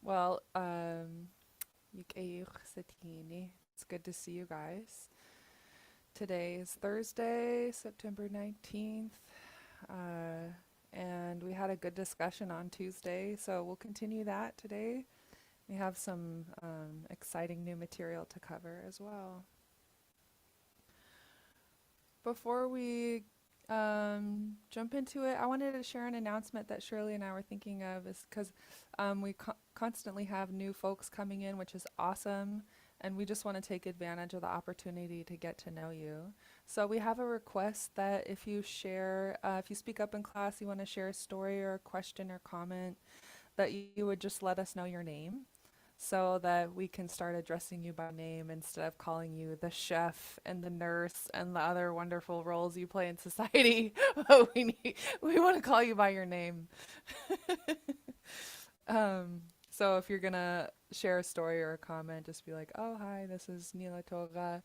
Well, it's good to see you guys. Today is Thursday, September 19th, and we had a good discussion on Tuesday, so we'll continue that today. We have some exciting new material to cover as well. Before we jump into it, I wanted to share an announcement that Shirley and I were thinking of, is because we constantly have new folks coming in, which is awesome. And we just want to take advantage of the opportunity to get to know you. So we have a request that if you share, if you speak up in class, you want to share a story or a question or comment, that you would just let us know your name so that we can start addressing you by name instead of calling you the chef and the nurse and the other wonderful roles you play in society. We want to call you by your name. So if you're gonna share a story or a comment, just be like, "Oh, hi, this is Nila Toga.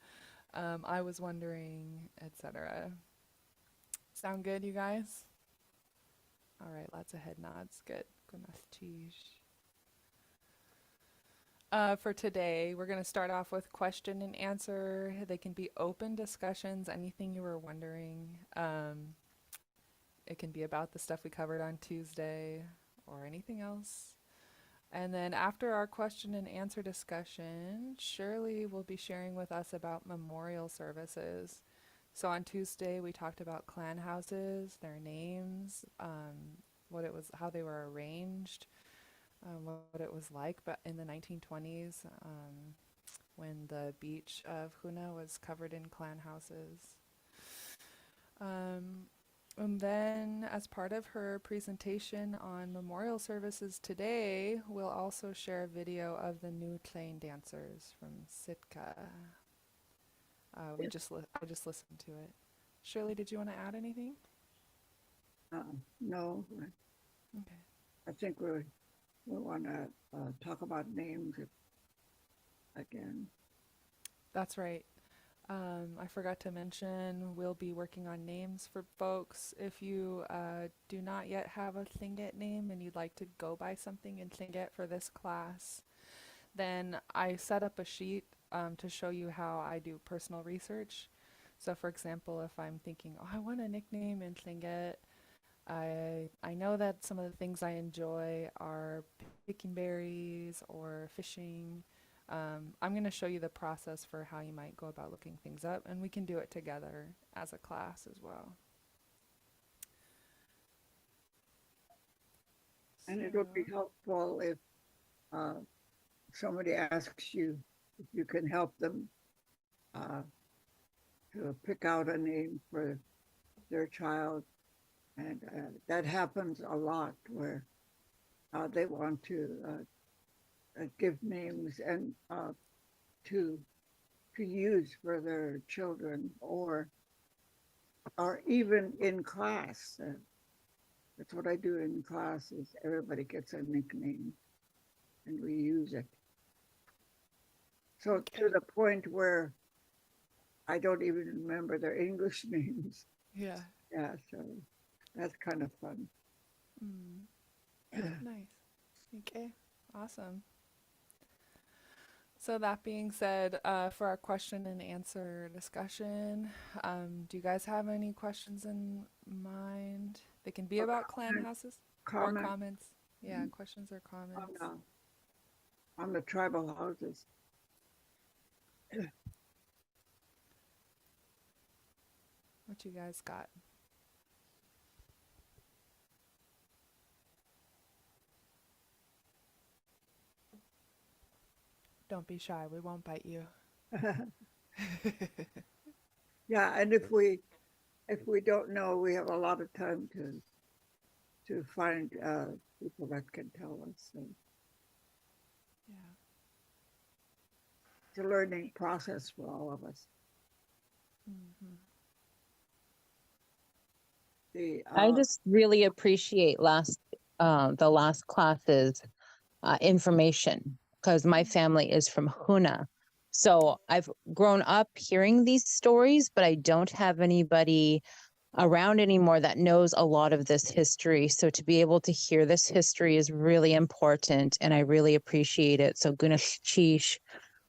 I was wondering," etc. Sound good, you guys? All right, lots of head nods. Good. For today, we're going to start off with question and answer. They can be open discussions, anything you were wondering. It can be about the stuff we covered on Tuesday or anything else. And then after our question and answer discussion, Shirley will be sharing with us about memorial services. So on Tuesday, we talked about clan houses, their names, what it was, how they were arranged, what it was like, but in the 1920s, when the beach of Huna was covered in clan houses. And then, as part of her presentation on memorial services today, we'll also share a video of the new Tlain dancers from Sitka. I just listened to it. Shirley, did you want to add anything? No, Okay. I think we want to talk about names again. That's right. I forgot to mention we'll be working on names for folks. If you do not yet have a Tlingit name and you'd like to go by something in Tlingit for this class, then I set up a sheet to show you how I do personal research. So for example, if I'm thinking, oh, I want a nickname in Tlingit, I know that some of the things I enjoy are picking berries or fishing. I'm going to show you the process for how you might go about looking things up, and we can do it together as a class as well. And it would be helpful if uh, somebody asks you if you can help them uh, to pick out a name for their child. And that happens a lot where they want to give names and to use for their children, or even in class. That's what I do in class. Is everybody gets a nickname, and we use it. So Okay. to the point where I don't even remember their English names. Yeah. Yeah, so that's kind of fun. Mm, nice. Okay. Awesome. So that being said, for our question and answer discussion, do you guys have any questions in mind? They can be Or about clan houses or comment comments. Yeah, questions or comments. on the tribal houses. What you guys got? Don't be shy. We won't bite you. Yeah, and if we don't know, we have a lot of time to find people that can tell us. So Yeah. it's a learning process for all of us. Mm-hmm. The I just really appreciate the last class's information because my family is from Huna. So I've grown up hearing these stories, but I don't have anybody around anymore that knows a lot of this history. So to be able to hear this history is really important, and I really appreciate it. So Gunesh Chish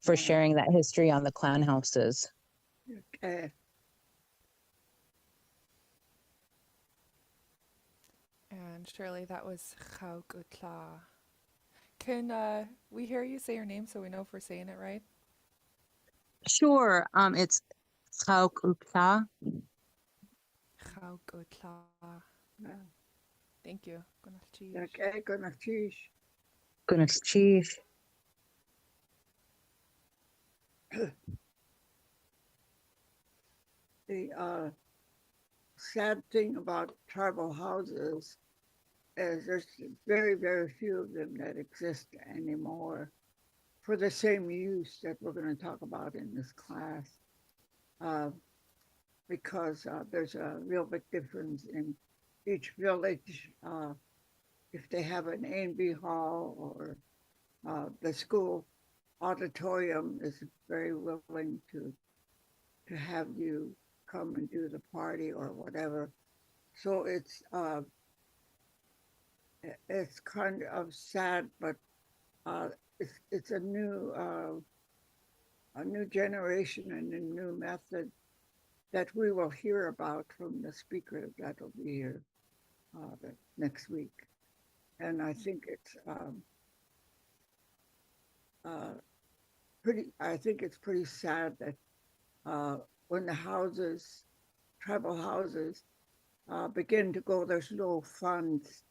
for Uh, sharing that history on the clan houses. okay. And Shirley, that was Chaukutla. Can we hear you say your name so we know if we're saying it right? Sure. It's Chaukutla. Chaukutla. Uh, Thank you. Gunalchish. okay, gonna teach Gunesh Chish. the sad thing about tribal houses is there's very, very few of them that exist anymore for the same use that we're going to talk about in this class. Uh, because there's a real big difference in each village. If they have an A and B hall or the school auditorium is very willing to have you come and do the party or whatever. So it's kind of sad, but it's a new generation and a new method that we will hear about from the speaker that'll be here next week. And I think it's uh, pretty. I think it's pretty sad that uh, when the houses, tribal houses, begin to go, there's no funds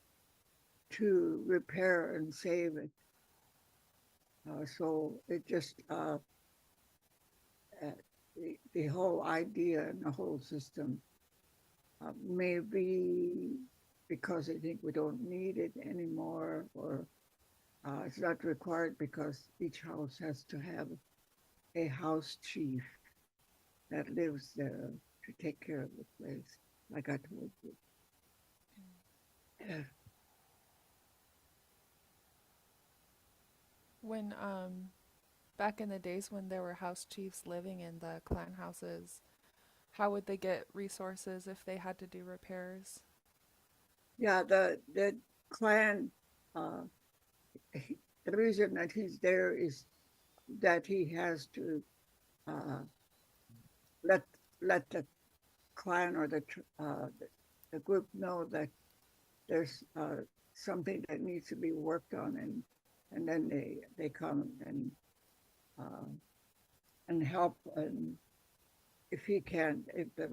to repair and save it. So it just the whole idea and the whole system may be because they think we don't need it anymore, or it's not required because each house has to have a house chief that lives there to take care of the place, like I told you. Yeah. When back in the days when there were house chiefs living in the clan houses, how would they get resources if they had to do repairs? Yeah, the clan, uh, the reason that he's there is that he has to uh, let let the clan or the group know that there's something that needs to be worked on, and then they come uh, and help, and if he can, if the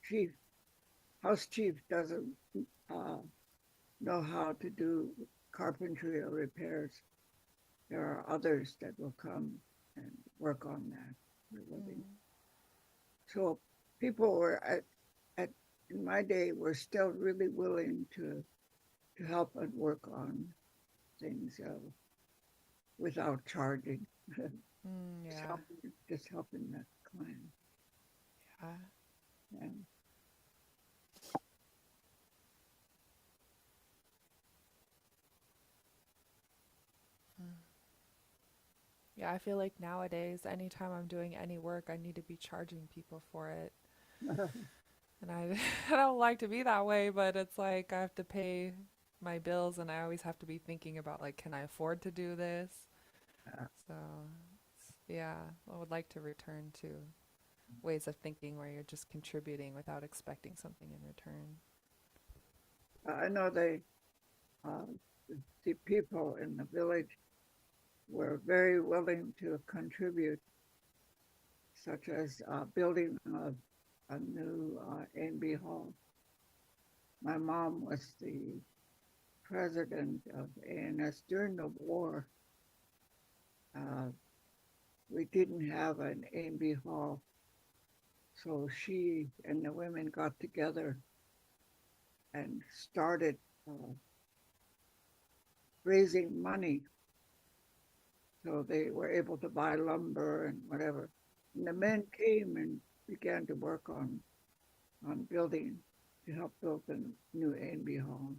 chief house chief doesn't uh, know how to do carpentry or repairs, there are others that will come and work on that for a living. Mm. So people were at in my day were still really willing to help and work on things without charging. Mm, just yeah, helping, just helping the client. yeah. And Mm. Yeah, I feel like nowadays, anytime I'm doing any work, I need to be charging people for it. And I, I don't like to be that way, but it's like I have to pay my bills and I always have to be thinking about like, can I afford to do this? So, yeah, I would like to return to ways of thinking where you're just contributing without expecting something in return. I know uh, the people in the village were very willing to contribute, such as building a new A&B hall. My mom was the president of ANS during the war. Uh, we didn't have an A&B hall, so she and the women got together and started raising money. So they were able to buy lumber and whatever. And the men came and began to work on building to help build the new A&B hall.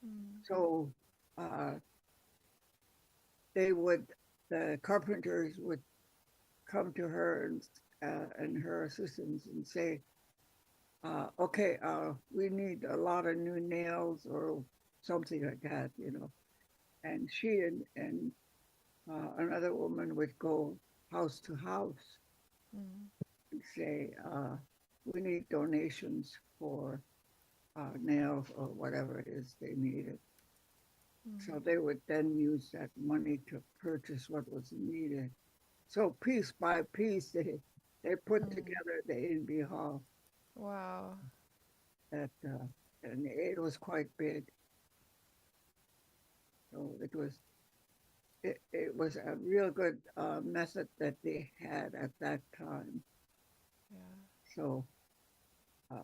Mm. So uh, they would, the carpenters would come to her and her assistants and say, okay, we need a lot of new nails or something like that, you know. And she and another woman would go house to house Mm, and say, we need donations for nails or whatever it is they needed. So mm, they would then use that money to purchase what was needed. So piece by piece, they put mm. together the A&B Hall Wow. that, and it was quite big. So it was a real good method that they had at that time. Yeah. So uh,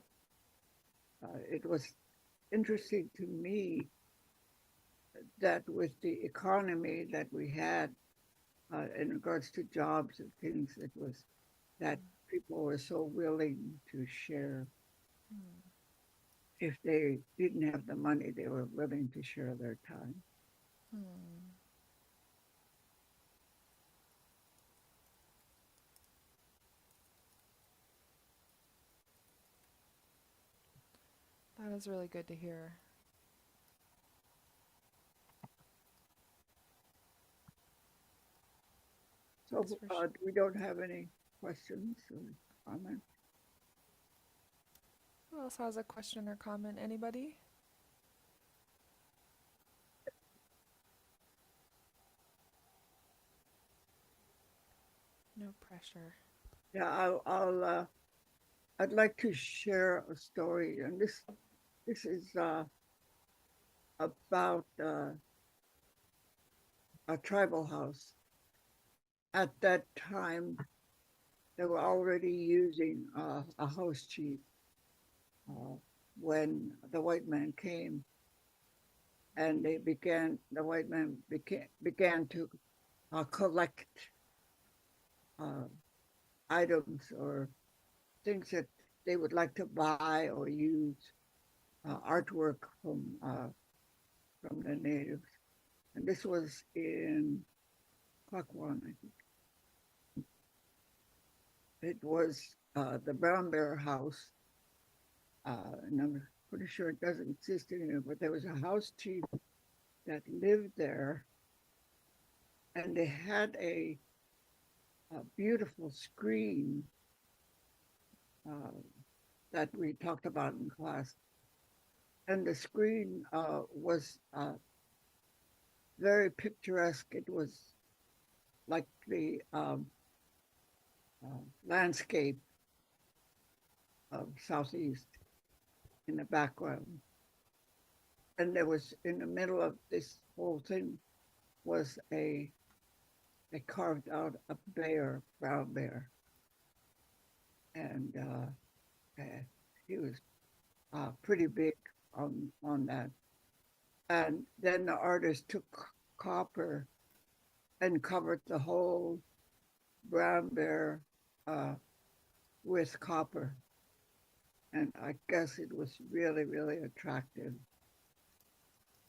it was interesting to me that with the economy that we had in regards to jobs and things, it was that Mm, people were so willing to share. mm, If they didn't have the money, they were willing to share their time. mm. That is really good to hear. Thanks So for we don't have any questions or comments. who else has a question or comment? Anybody? No pressure. Yeah, I'd like to share a story, and this is about a tribal house. At that time, they were already using a house chief uh, when the white man came, and the white man began to collect uh, items or things that they would like to buy or use, artwork from the natives. And this was in Kwakwan, I think. It was the Brown Bear House, and I'm pretty sure it doesn't exist anymore, but there was a house chief that lived there, and they had a beautiful screen uh, that we talked about in class. And the screen was very picturesque. It was like the landscape of Southeast in the background. And there was in the middle of this whole thing was they carved out a bear, brown bear, and he was pretty big on that. And then the artist took copper and covered the whole brown bear uh, with copper, and I guess it was really really attractive.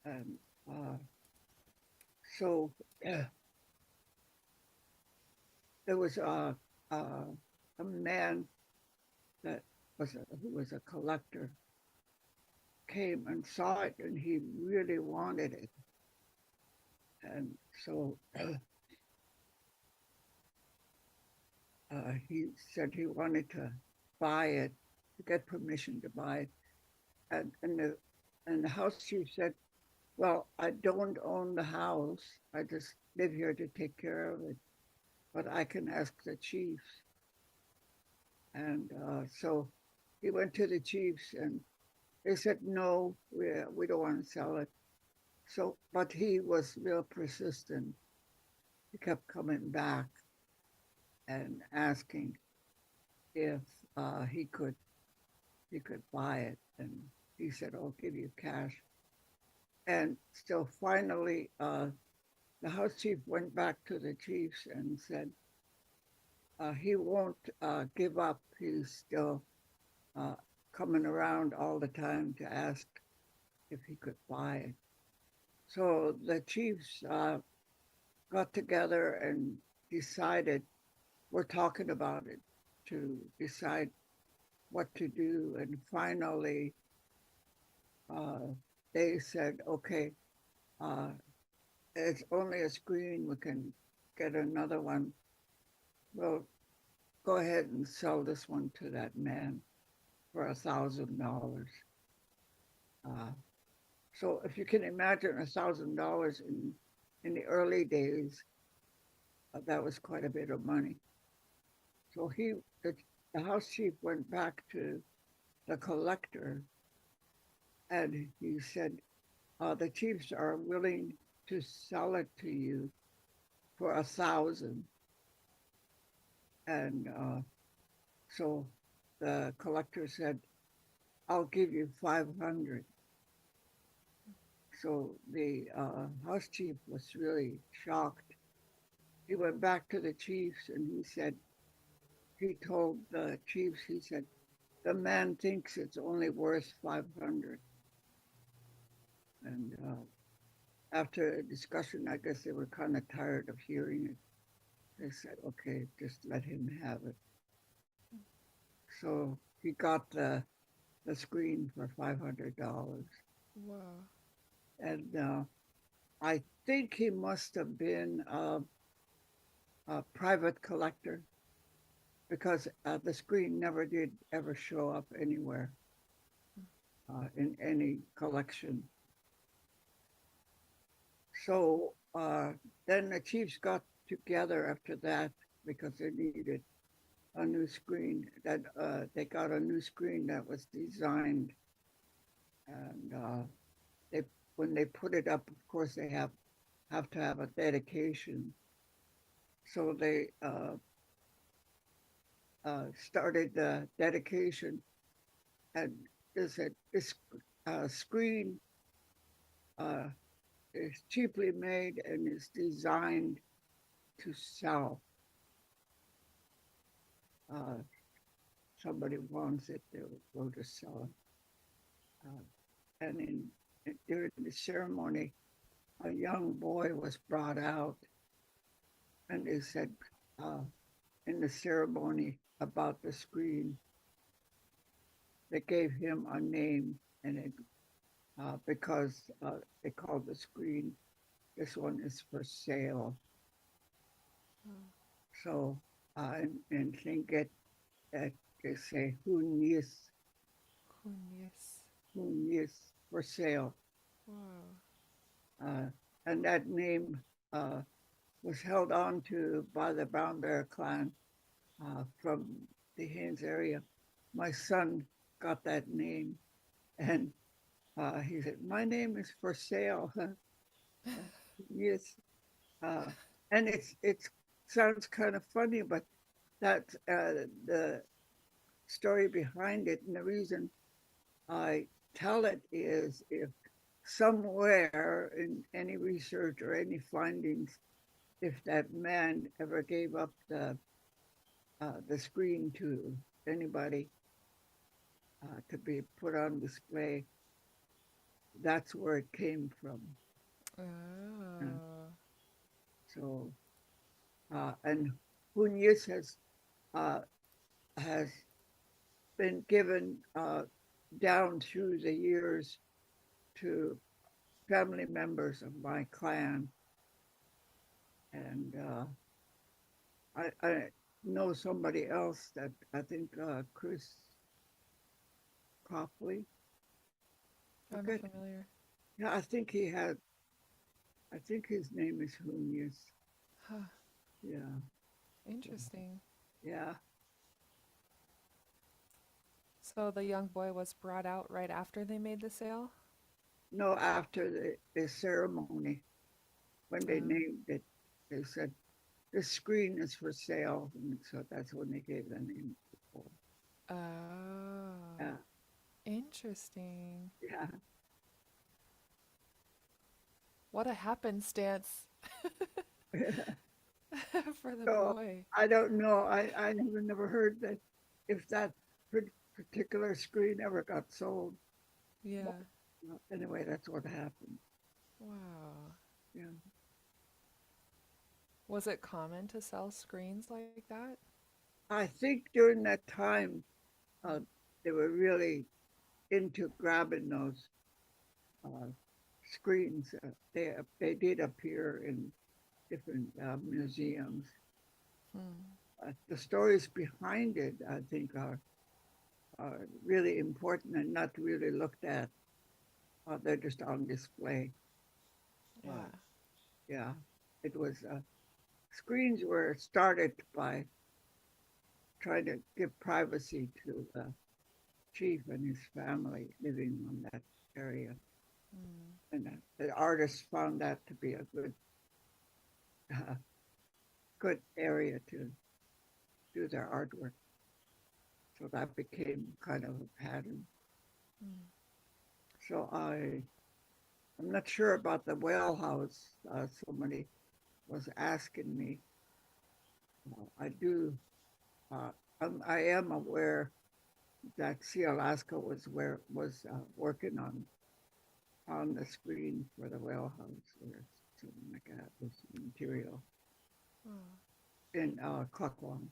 And so there was a man that who was a collector came and saw it, and he really wanted it, and so he said he wanted to buy it, to get permission to buy it, and the house chief said, "Well, I don't own the house. I just live here to take care of it, but I can ask the chiefs." And so he went to the chiefs, and they said, "No, we don't want to sell it." So, but he was real persistent. He kept coming back and asking if he could buy it, and he said, "I'll give you cash." And so finally, the house chief went back to the chiefs and said he won't give up. He's still uh, coming around all the time to ask if he could buy it. So the chiefs got together and decided, we're talking about it, to decide what to do. And finally, uh, they said, okay, uh, it's only a screen. We can get another one. Well, go ahead and sell this one to that man for $1,000. Uh, so if you can imagine $1,000 in the early days, that was quite a bit of money. So the house chief went back to the collector and he said, the chiefs are willing to sell it to you for 1,000. And so the collector said, I'll give you 500. So the house chief was really shocked. He went back to the chiefs and he told the chiefs, he said, the man thinks it's only worth 500. And after a discussion, I guess they were kind of tired of hearing it. They said, okay, just let him have it. So he got the screen for $500. Wow. And I think he must have been a private collector because the screen never did ever show up anywhere in any collection. So then the chiefs got together after that because they needed a new screen. That they got a new screen that was designed, and they when they put it up, of course they have to have a dedication. So they started the dedication, and they said this screen uh, is cheaply made and is designed to sell. Uh, Somebody wants it, they'll go to sell it. And during the ceremony, a young boy was brought out, and they said uh, in the ceremony about the screen, they gave him a name, and because they called the screen, this one is for sale. Oh, So in Lingit, they say hunyis, goodness. hunyis for sale. Wow. Uh, and that name uh, was held on to by the Brown Bear clan from the Haines area. My son got that name, and he said, "My name is for sale." Yes, uh, and it's sounds kind of funny, but that's the story behind it, and the reason I tell it is if somewhere in any research or any findings, if that man ever gave up the screen to anybody to be put on display, that's where it came from. Uh, Oh. so and Hunyis uh, has been given down through the years to family members of my clan, and I know somebody else that I think Chris Copley. I'm Okay, familiar. yeah, I think his name is Hunyus. Huh. Yeah, so, Interesting. yeah. So the young boy was brought out right after they made the sale? No, after the ceremony, when they Oh. named it, they said the screen is for sale, and so that's when they gave the name. Before. Oh. Yeah, Interesting. yeah. What a happenstance for the So boy. I don't know. I never heard that if that particular screen ever got sold. But Yeah. anyway, that's what happened. Wow. Yeah. Was it common to sell screens like that? I think during that time, they were really into grabbing those uh, screens. They did appear in different museums. Hmm. The stories behind it, I think, are really important and not really looked at. They're just on display. Uh, Yeah. yeah, it was screens were started by trying to give privacy to the chief and his family living on that area. Mm. And the artists found that to be a uh, good area to do their artwork. So that became kind of a pattern. Mm. So I'm not sure about the whale house. Somebody was asking me. I do. Uh, I am aware that Sea Alaska was working on the screen for the whale house or something like that with material Oh. in Klukwan.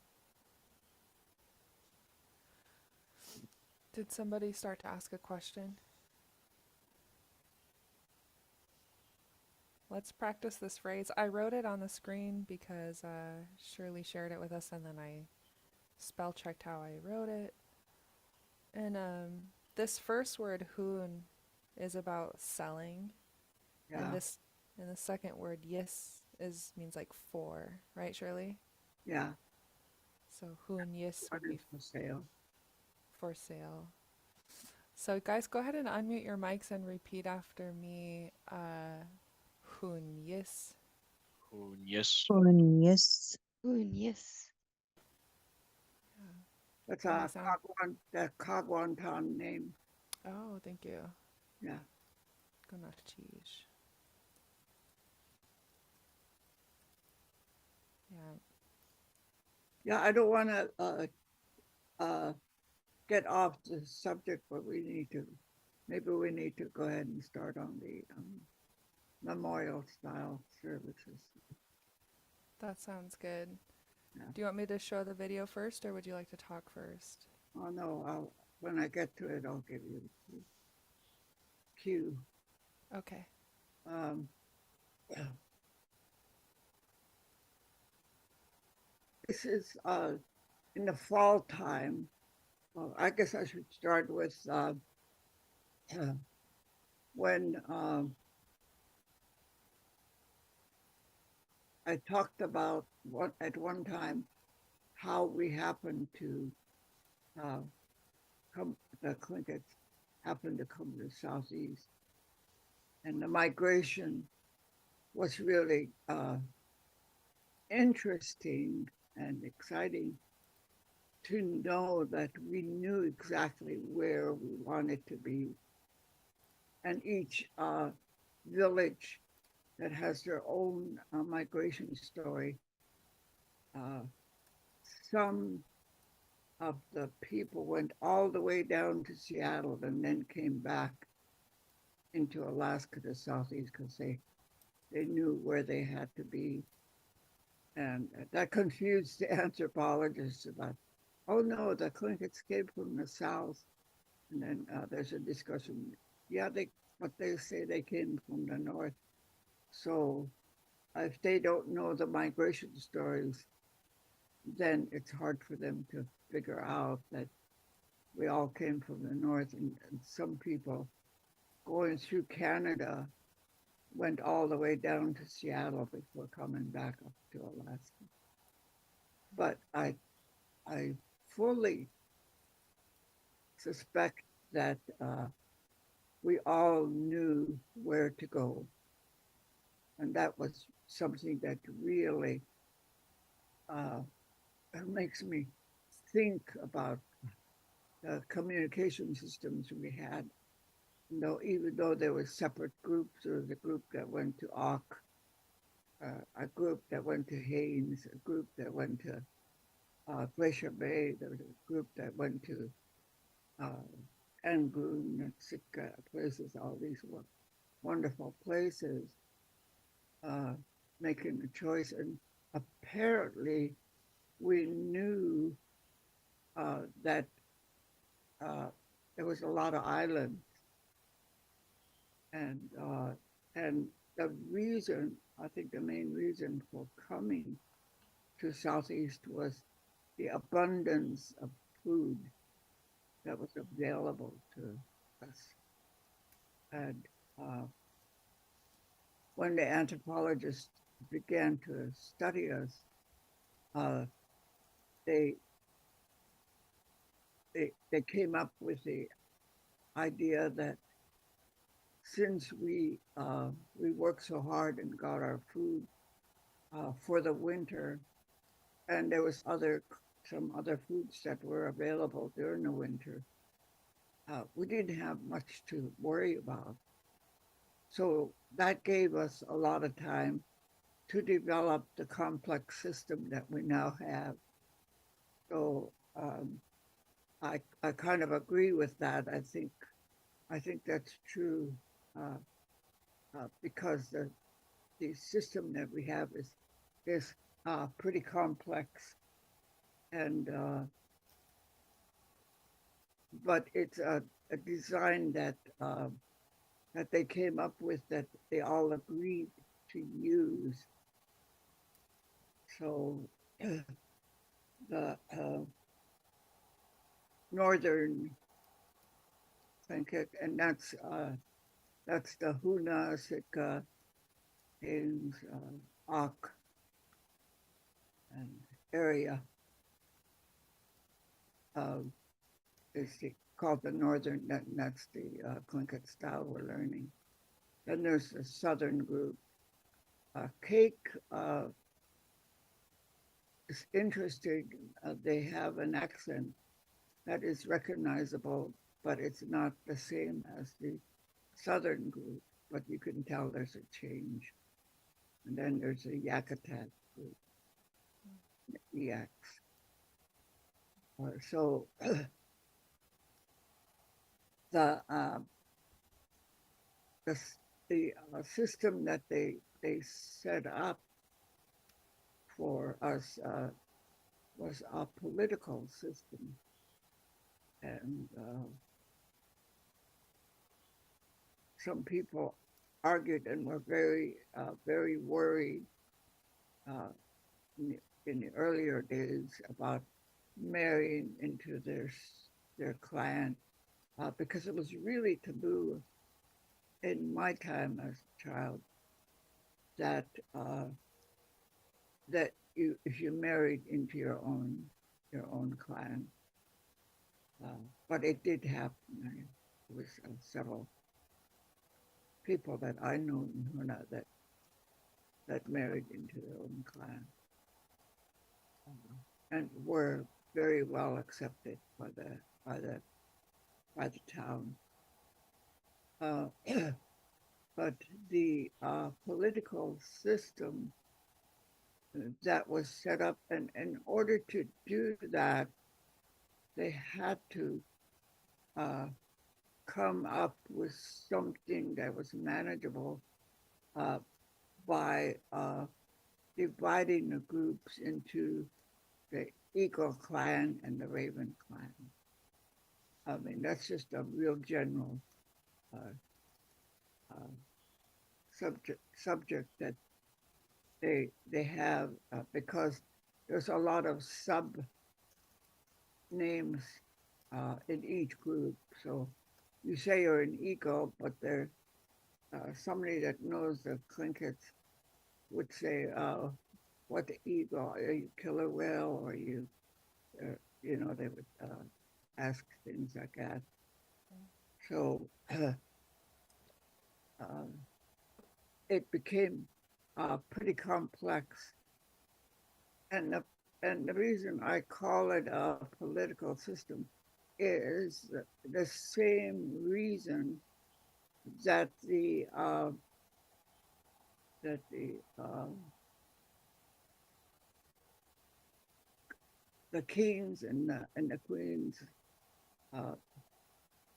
Did somebody start to ask a question? Let's practice this phrase. I wrote it on the screen because Shirley shared it with us, and then I spell checked how I wrote it. And this first word "hoon" is about selling, and Yeah, this and the second word "yes" is means like for, right, Shirley? yeah. So "hoon yes" What would be is for sale? for sale. So guys, go ahead and unmute your mics and repeat after me. "Hoon yes." Oh, yes. Yes. Yes. Yeah. That's And they a sound. Kagwantan name. Oh, thank you. Yeah, Gunachij. Yeah. yeah. I don't want to uh, get off the subject, but maybe we need to go ahead and start on the memorial style services. That sounds good. Yeah. Do you want me to show the video first, or would you like to talk first? Oh no, when I get to it, I'll give you the cue. Okay. Um, this is in the fall time. Well, I guess I should start with when I talked about at one time how we happened to uh, come, the Clinkets happened to come to the southeast, and the migration was really interesting and exciting to know that we knew exactly where we wanted to be, and each village that has their own migration story. Uh, some of the people went all the way down to Seattle and then came back into Alaska to Southeast because they knew where they had to be. And that confused the anthropologists about, oh no, the Clinkets came from the South. And then there's a discussion. Yeah, but they say they came from the North. So if they don't know the migration stories, then it's hard for them to figure out that we all came from the North. And some people going through Canada went all the way down to Seattle before coming back up to Alaska. But I fully suspect that we all knew where to go. And that was something that really uh, makes me think about the communication systems we had. Even though there were separate groups, there was a group that went to Auk, a group that went to Haines, a group that went to Glacier Bay, there was a group that went to uh, Angoon and Sitka places, all these wonderful places, uh, making a choice. And apparently, we knew that uh, there was a lot of islands, and uh, and the reason, I think the main reason for coming to Southeast was the abundance of food that was available to us. And uh, when the anthropologists began to study us, uh, they, they came up with the idea that since we worked so hard and got our food for the winter, and there was some other foods that were available during the winter, we didn't have much to worry about. So that gave us a lot of time to develop the complex system that we now have. So I kind of agree with that. I think that's true uh, because the system that we have is pretty complex, and but it's a design that they came up with that they all agreed to use. So the northern Trinket, and that's the Huna, Sitka, Ames, Ak, and area of called the northern. That's the Tlingit style we're learning. Then there's the southern group. Cake is interesting. They have an accent that is recognizable, but it's not the same as the southern group. But you can tell there's a change. And then there's a Yakutat group, Yaks. So the uh, the, the system that they set up for us was a political system, and some people argued and were very worried uh, in the earlier days about marrying into their clan because it was really taboo in my time as a child that that you if you married into your own clan, but it did happen. There was several people that I know in Huna that married into their own clan and were very well accepted by by the by the town. Uh, but the political system that was set up, and in order to do that, they had to uh, come up with something that was manageable uh, by dividing the groups into the Eagle clan and the Raven clan. I mean, that's just a real general uh, uh, subject that they have because there's a lot of sub names in each group. So you say you're an Eagle, but there somebody that knows the Tlinkits would say, "What the Eagle? Are you killer whale? Or are you?" You know, they would ask things like that. So uh, it became pretty complex. And the reason I call it a political system is the same reason that that the kings and the queens uh,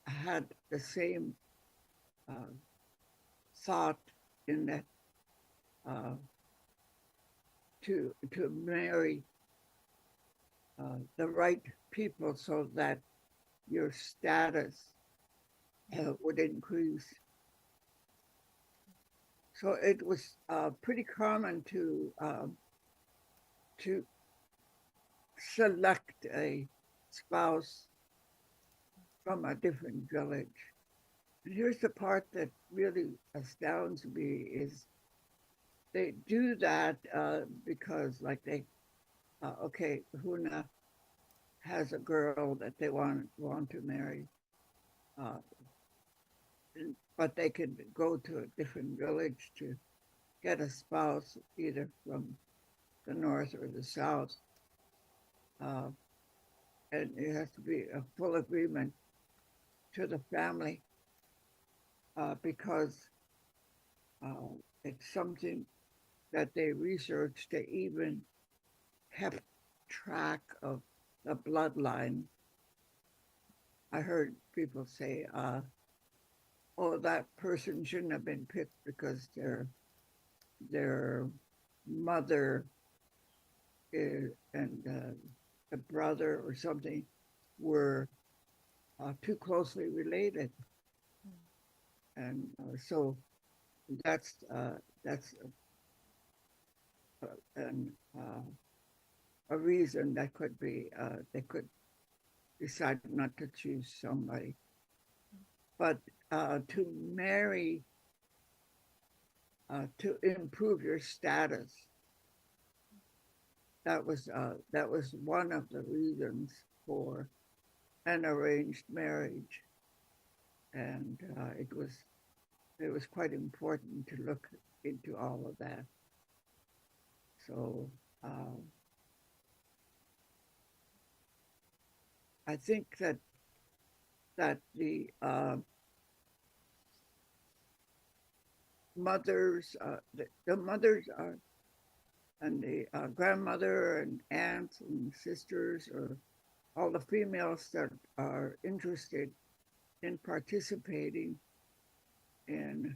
had the same uh, thought in that to marry the right people so that your status would increase. So it was pretty common to select a spouse from a different village. And here's the part that really astounds me is they do that because like okay, Huna has a girl that they want to marry, uh, but they could go to a different village to get a spouse either from the north or the south, uh, and it has to be a full agreement to the family because uh, it's something that they research to even kept track of the bloodline. I heard people say, "Oh, that person shouldn't have been picked because their mother is, and the brother or something were too closely related," and so that's an, a reason that could be they could decide not to choose somebody. But to marry, to improve your status, that was one of the reasons for an arranged marriage, and it was quite important to look into all of that. So I think that the mothers are and the grandmother and aunts and sisters, or all the females that are interested in participating in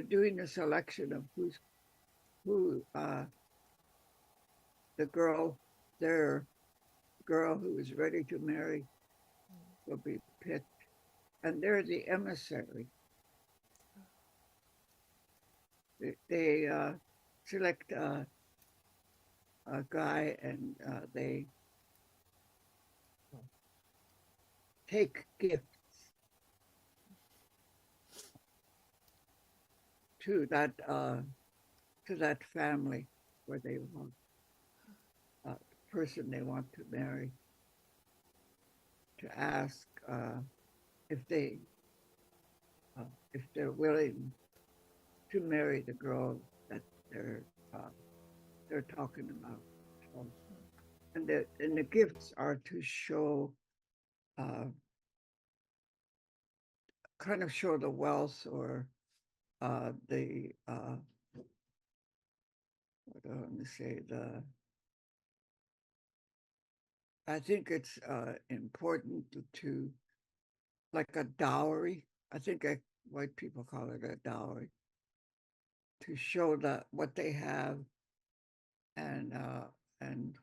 doing the selection of who the girl, their girl who is ready to marry will be picked, and they're the emissary. They select a guy, and they take gifts to that family where they want the person they want to marry, to ask if they if they're willing to marry the girl that they're uh, they're talking about. So, and the gifts are to show uh, kind of show the wealth or the what do I want to say, the I think it's important to like a dowry. I think white people call it a dowry, to show that what they have, and and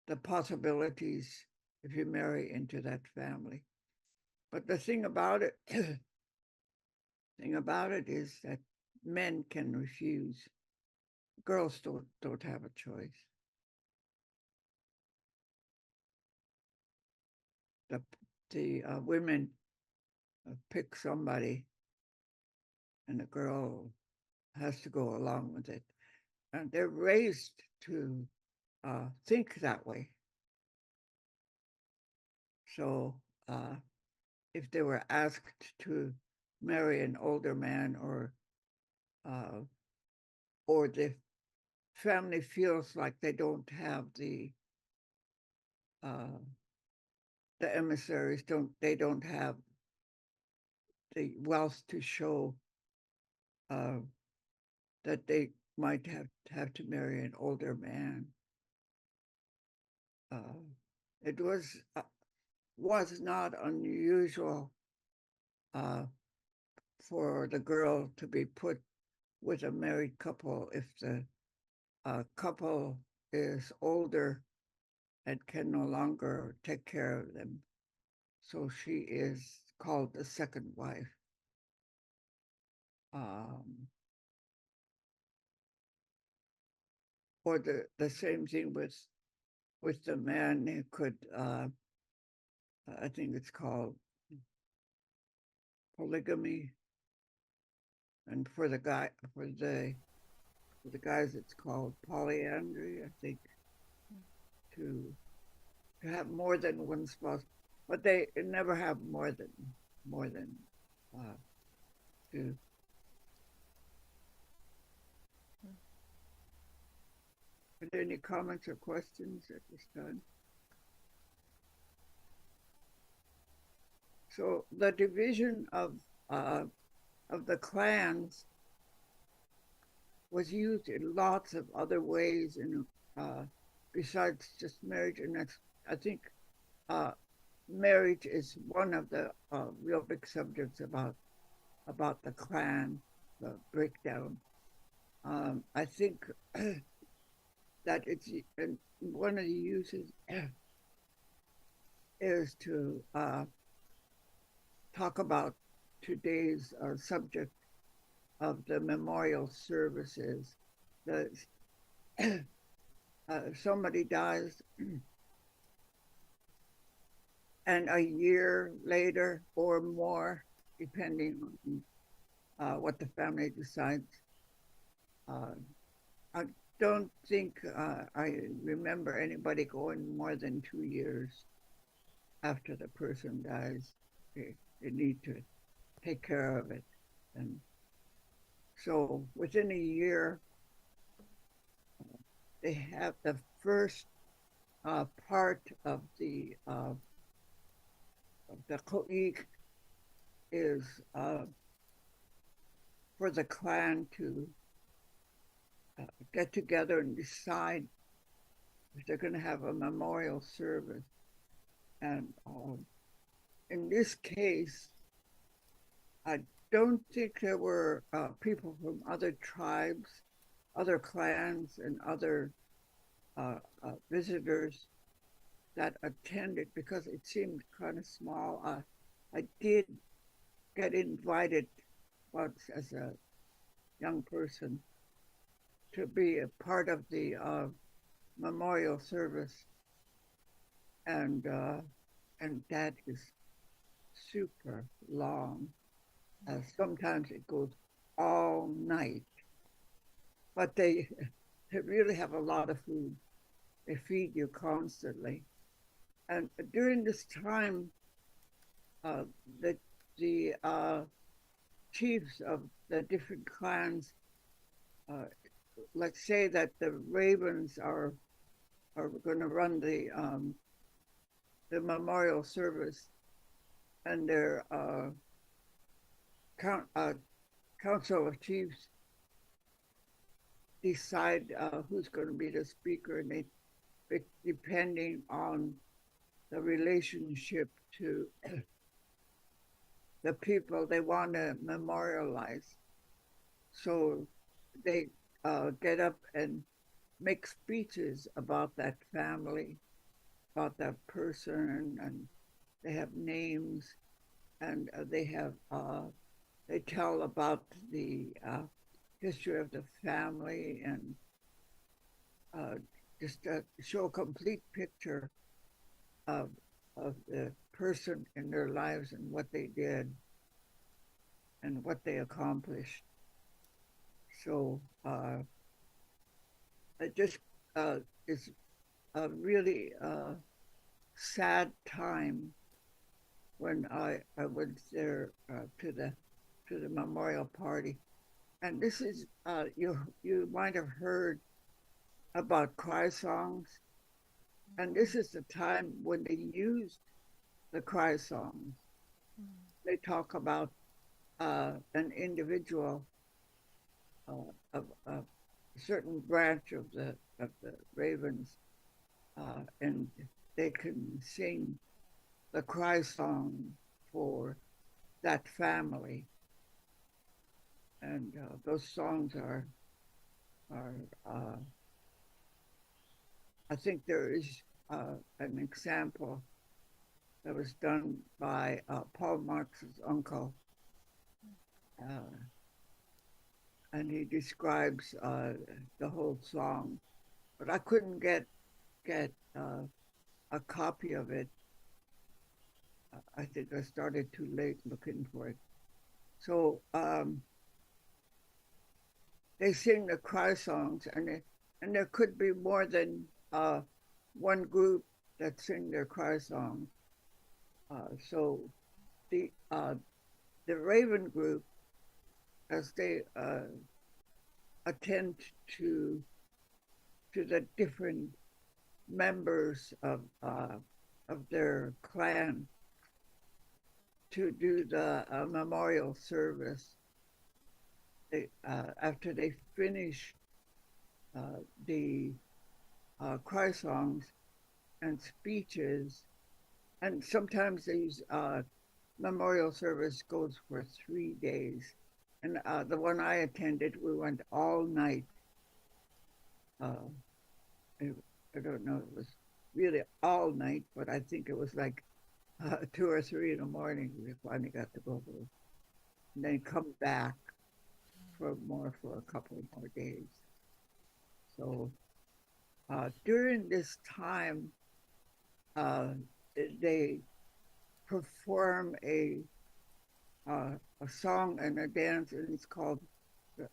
the possibilities if you marry into that family. But the thing about it, thing about it is that men can refuse. Girls don't have a choice. The women pick somebody, and the girl has to go along with it, and they're raised to think that way. So if they were asked to marry an older man, uh, or the family feels like they don't have uh, the emissaries don't have the wealth to show uh, that they might have to marry an older man. Uh, it was not unusual uh, for the girl to be put with a married couple if the couple is older and can no longer take care of them. So she is called the second wife. Um, or the same thing with the man who could I think it's called polygamy, and for the guys it's called polyandry, I think, to have more than one spouse, but they never have more than uh, two. Are there any comments or questions at this time? So the division of the clans was used in lots of other ways, and besides just marriage, and that's, I think, uh, marriage is one of the real big subjects about the clan, the breakdown. I think that it's and one of the uses is to talk about today's subject of the memorial services. The somebody dies, and a year later or more, depending on what the family decides. I don't think I remember anybody going more than 2 years after the person dies. They need to take care of it. And so within a year, they have the first part of the ko'ik is for the clan to get together and decide if they're going to have a memorial service. And in this case, I don't think there were people from other tribes, other clans, and other visitors that attended because it seemed kind of small. I did get invited once as a young person to be a part of the memorial service, and that is super long. Sometimes it goes all night, but they really have a lot of food. They feed you constantly, and during this time, uh, the the chiefs of the different clans, uh, let's say that the ravens are going to run the memorial service, and their count, council of chiefs decide who's going to be the speaker, and depending on the relationship to the people they want to memorialize. So they get up and make speeches about that family, about that person, and they have names, and they tell about the history of the family, and uh, just show a complete picture of of the person in their lives and what they did and what they accomplished. So it just is a really sad time when I went there to the memorial party. And this is you might have heard about cry songs, and this is the time when they used the cry songs. They talk about an individual of a certain branch of the ravens, and they can sing the cry song for that family, and those songs are I think there is an example that was done by Paul Marx's uncle. Uh, and he describes the whole song. But I couldn't get a copy of it. I think I started too late looking for it. So they sing the cry songs, and there could be more than one group that sing their cry song. So the uh, the Raven group, as they attend to to the different members of their clan to do the memorial service. They, after they finish the cry songs and speeches, and sometimes these memorial service goes for 3 days. And the one I attended, we went all night. Uh, I, I don't know, it was really all night, but I think it was like 2 or 3 in the morning. We finally got to go home and then come back for a couple more days. So during this time, uh, they perform a song and a dance, and it's called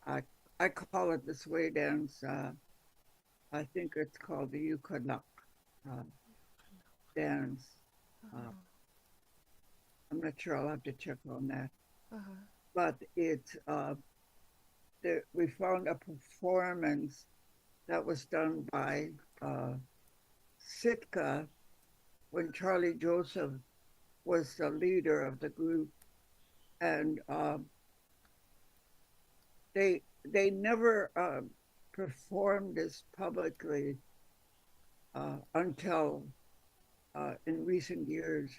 I call it the sway dance. I think it's called the Yukanak dance. Uh-huh. I'm not sure. I'll have to check on that. Uh-huh. But it's we found a performance that was done by Sitka when Charlie Joseph was the leader of the group, and they never performed this publicly until in recent years,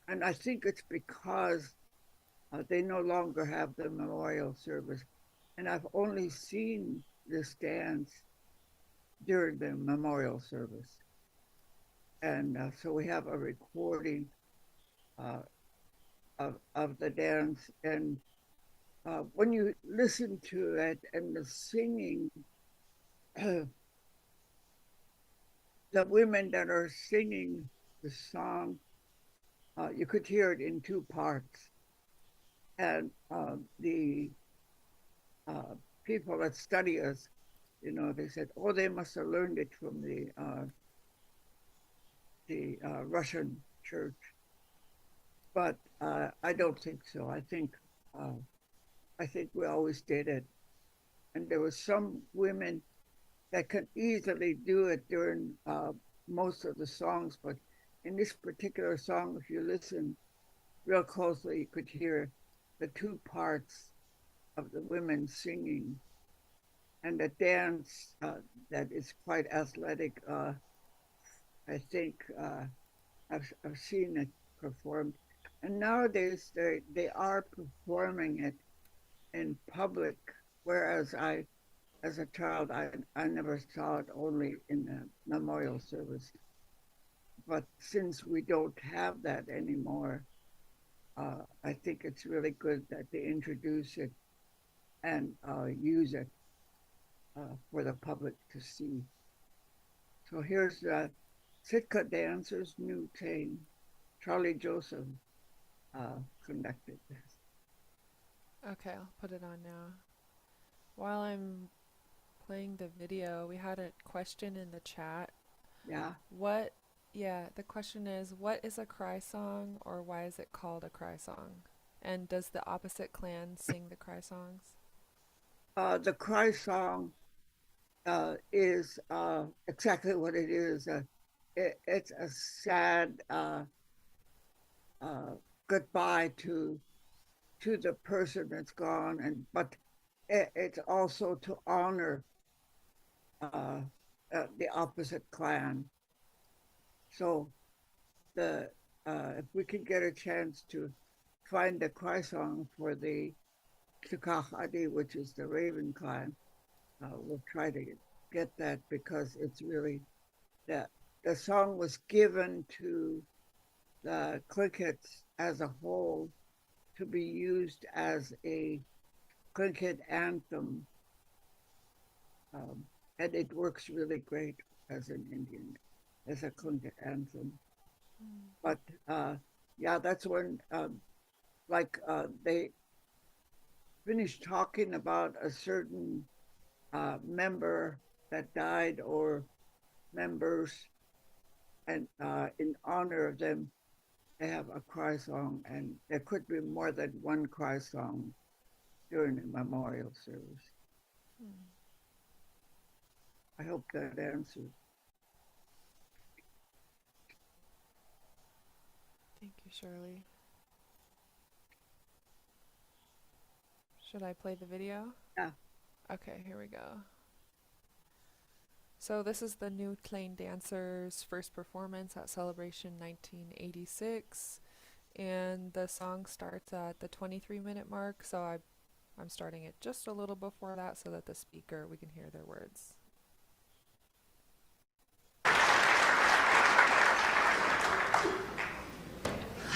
and I think it's because they no longer have the memorial service, and I've only seen this dance during the memorial service, and so we have a recording uh, of the dance, and when you listen to it and the singing, the women that are singing the song, you could hear it in 2 parts. And the people that study us, they said, oh, they must have learned it from the Russian church. But I don't think so. I think we always did it. And there were some women that could easily do it during most of the songs, but in this particular song, if you listen real closely, you could hear the 2 parts of the women singing, and the dance that is quite athletic. I think I've seen it performed, and nowadays they are performing it in public, whereas as a child, I never saw it, only in the memorial service. But since we don't have that anymore, I think it's really good that they introduce it and use it for the public to see. So here's Sitka Dancers New Tane. Charlie Joseph conducted this. Okay, I'll put it on now. While I'm playing the video, we had a question in the chat. Yeah. The question is, what is a cry song, or why is it called a cry song? And does the opposite clan sing the cry songs? The cry song is exactly what it is. It's a sad goodbye to the person that's gone, but it's also to honor the opposite clan. So if we could get a chance to find the cry song for the Tukahadi, which is the Raven clan, we'll try to get that, because it's really that the song was given to the Clinkets as a whole to be used as a Clinket anthem. And it works really great as an Indian, as a Clinket anthem. But yeah, that's when they finished talking about a certain member that died or members, and in honor of them, they have a cry song, and there could be more than one cry song during the memorial service. I hope that answers. Thank you, Shirley. Should I play the video? Yeah. Okay, here we go. So this is the New Plain Dancers' first performance at Celebration 1986. And the song starts at the 23-minute mark, so I'm starting it just a little before that so that the speaker, we can hear their words.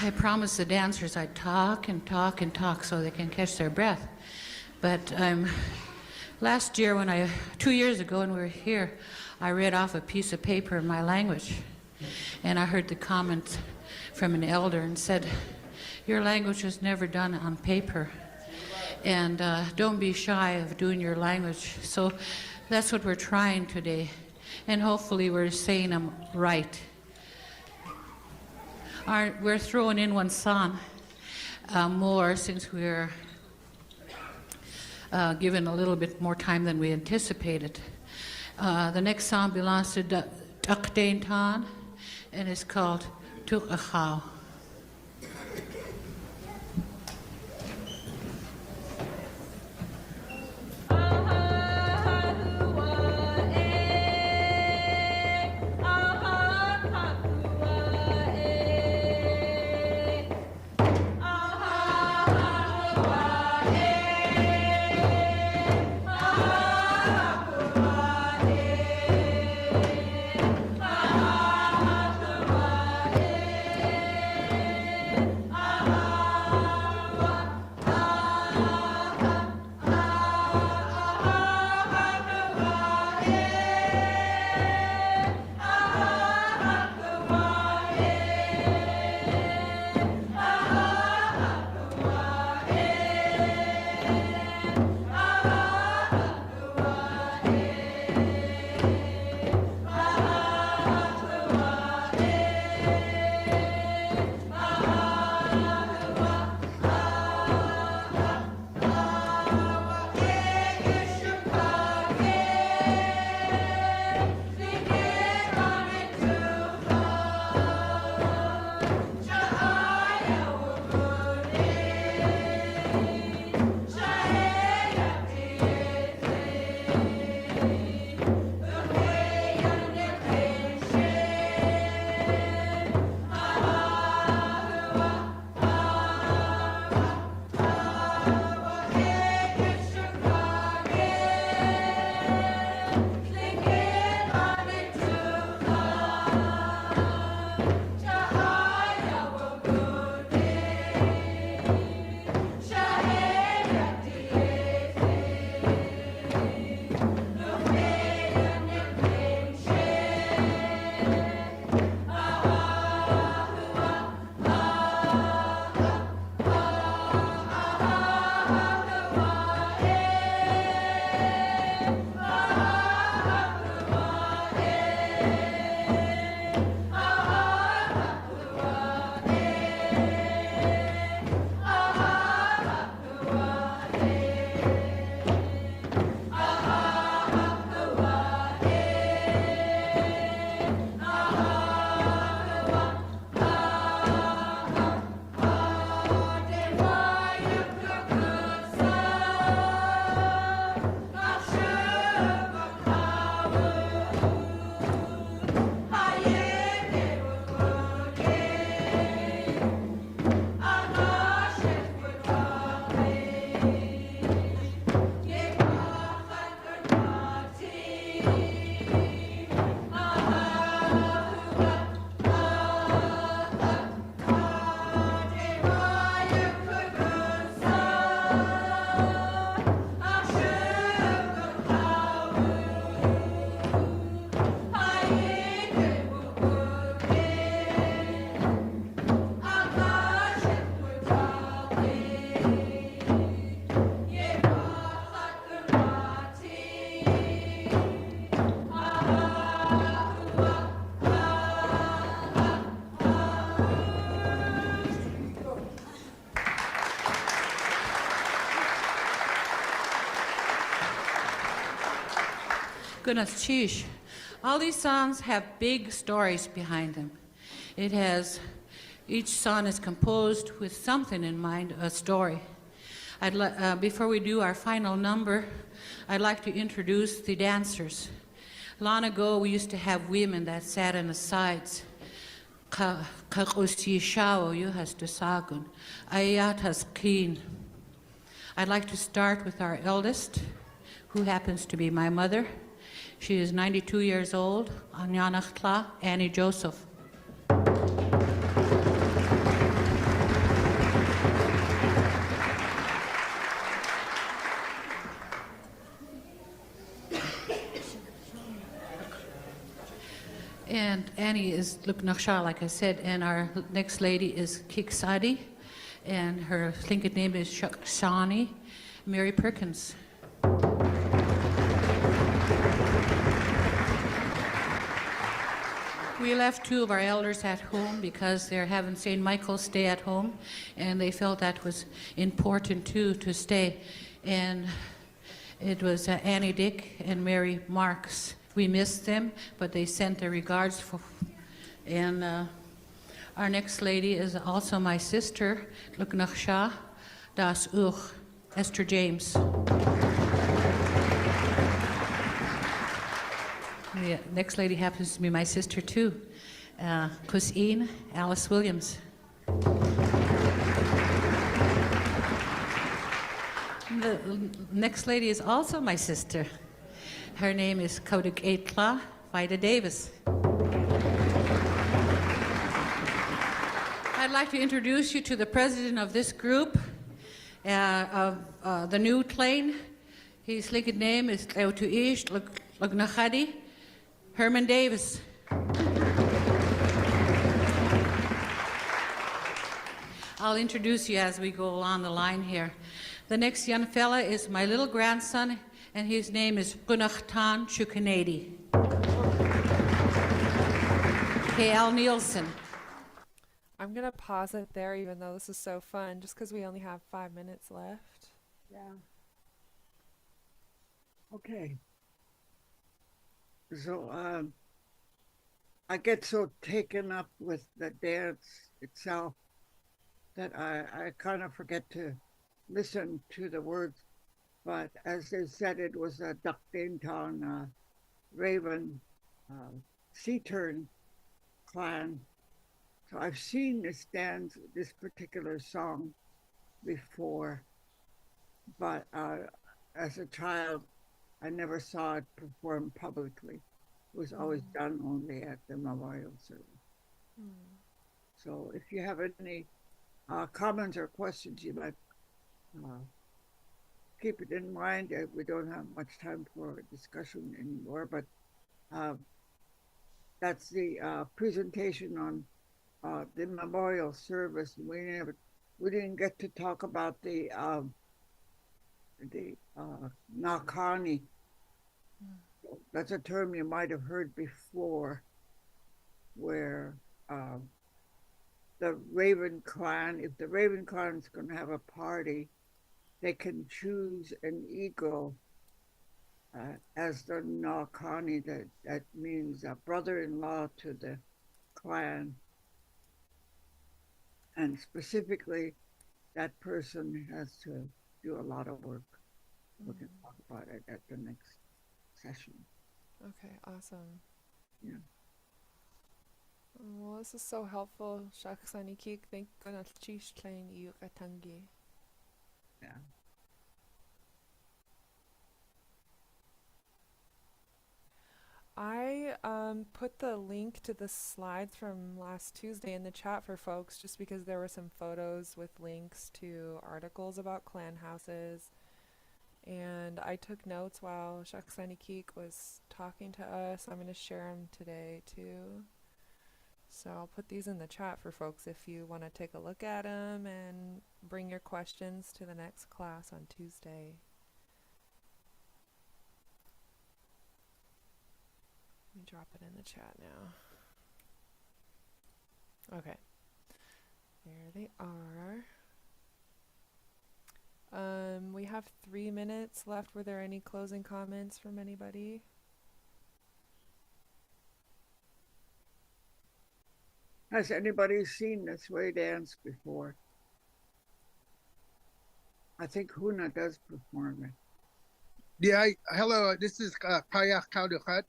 I promised the dancers I'd talk and talk and talk so they can catch their breath. But last year 2 years ago when we were here, I read off a piece of paper in my language. And I heard the comment from an elder and said, your language was never done on paper. And don't be shy of doing your language. So that's what we're trying today. And hopefully we're saying them right. We're throwing in one song more since we're given a little bit more time than we anticipated. The next song belongs to Duck Dane Tan, and it's called Tuk Achau. Goodness, sheesh. All these songs have big stories behind them. Each song is composed with something in mind, a story. Before we do our final number, I'd like to introduce the dancers. Long ago, we used to have women that sat on the sides. I'd like to start with our eldest, who happens to be my mother. She is 92 years old, Lingit Class, Annie Joseph. And Annie is Luknaksha, like I said, and our next lady is Kiksadi, and her Lingit name is Shani Mary Perkins. We left two of our elders at home because they're having St. Michael's stay at home, and they felt that was important too, to stay. And it was Annie Dick and Mary Marks. We missed them, but they sent their regards for. And our next lady is also my sister, Luknaksha Das Uch, Esther James. The next lady happens to be my sister too, Kusine Alice Williams. The next lady is also my sister. Her name is Kodik Eitla Vida Davis. I'd like to introduce you to the president of this group, of the new clan. His Lingit name is Leutuish Lugnachadi Herman Davis. I'll introduce you as we go along the line here. The next young fella is my little grandson, and his name is Gunachtan Chukanadi. K.L. Nielsen. I'm going to pause it there, even though this is so fun, just because we only have 5 minutes left. Yeah. Okay. So I get so taken up with the dance itself that I kind of forget to listen to the words. But as they said, it was a duck Dainton Raven Sea Tern clan. So I've seen this particular song before, but as a child, I never saw it performed publicly. It was always done only at the memorial service. So if you have any comments or questions, you might keep it in mind. We don't have much time for discussion anymore, but that's the presentation on the memorial service. We didn't get to talk about the Nakani. That's a term you might have heard before, where the Raven clan, if the Raven clan is going to have a party, they can choose an eagle as the Nakani. That means a brother-in-law to the clan. And specifically, that person has to do a lot of work. We can talk about it at the next session. Okay, awesome. Yeah. Well, this is so helpful. Shaksani kik think gonna chish klein yukatangi. Yeah. I put the link to the slides from last Tuesday in the chat for folks, just because there were some photos with links to articles about clan houses. And I took notes while Shaksani Keek was talking to us. I'm going to share them today too. So I'll put these in the chat for folks if you want to take a look at them and bring your questions to the next class on Tuesday. Let me drop it in the chat now. Okay. There they are. We have 3 minutes left. Were there any closing comments from anybody? Has anybody seen the sway dance before? I think Huna does perform it. Yeah, hello, this is Kaya Kaudukat.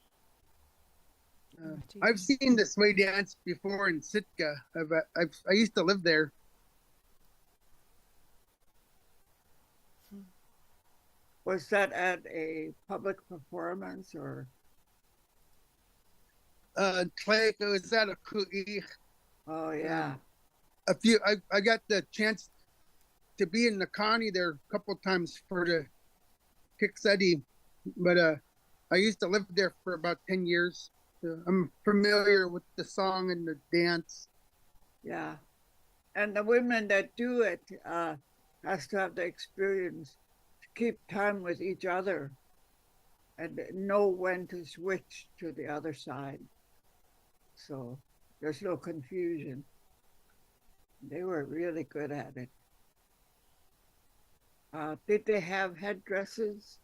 I've Jeez. seen the sway dance before in Sitka. I used to live there. Was that at a public performance or? Clay, it was at a Kui. Oh yeah, A few, I got the chance to be in the county there a couple times for the Kickseti, but I used to live there for about 10 years. So I'm familiar with the song and the dance. yeah. And the women that do it has to have the experience to keep time with each other and know when to switch to the other side. So there's no confusion. They were really good at it. Did they have headdresses?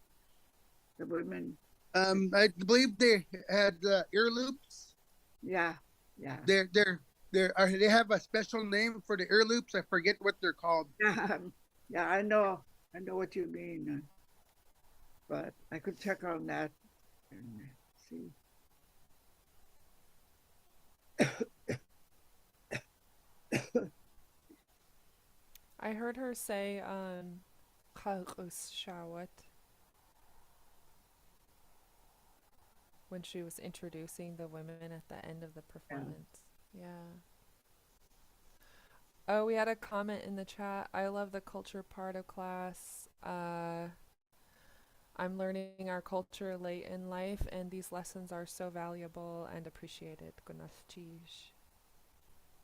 The women? I believe they had ear loops. Yeah, yeah. They have a special name for the ear loops. I forget what they're called. Yeah, I know what you mean. But I could check on that and see. I heard her say, "Shawat" when she was introducing the women at the end of the performance. Yeah. Oh, we had a comment in the chat. I love the culture part of class. I'm learning our culture late in life, and these lessons are so valuable and appreciated. Gunas Chish.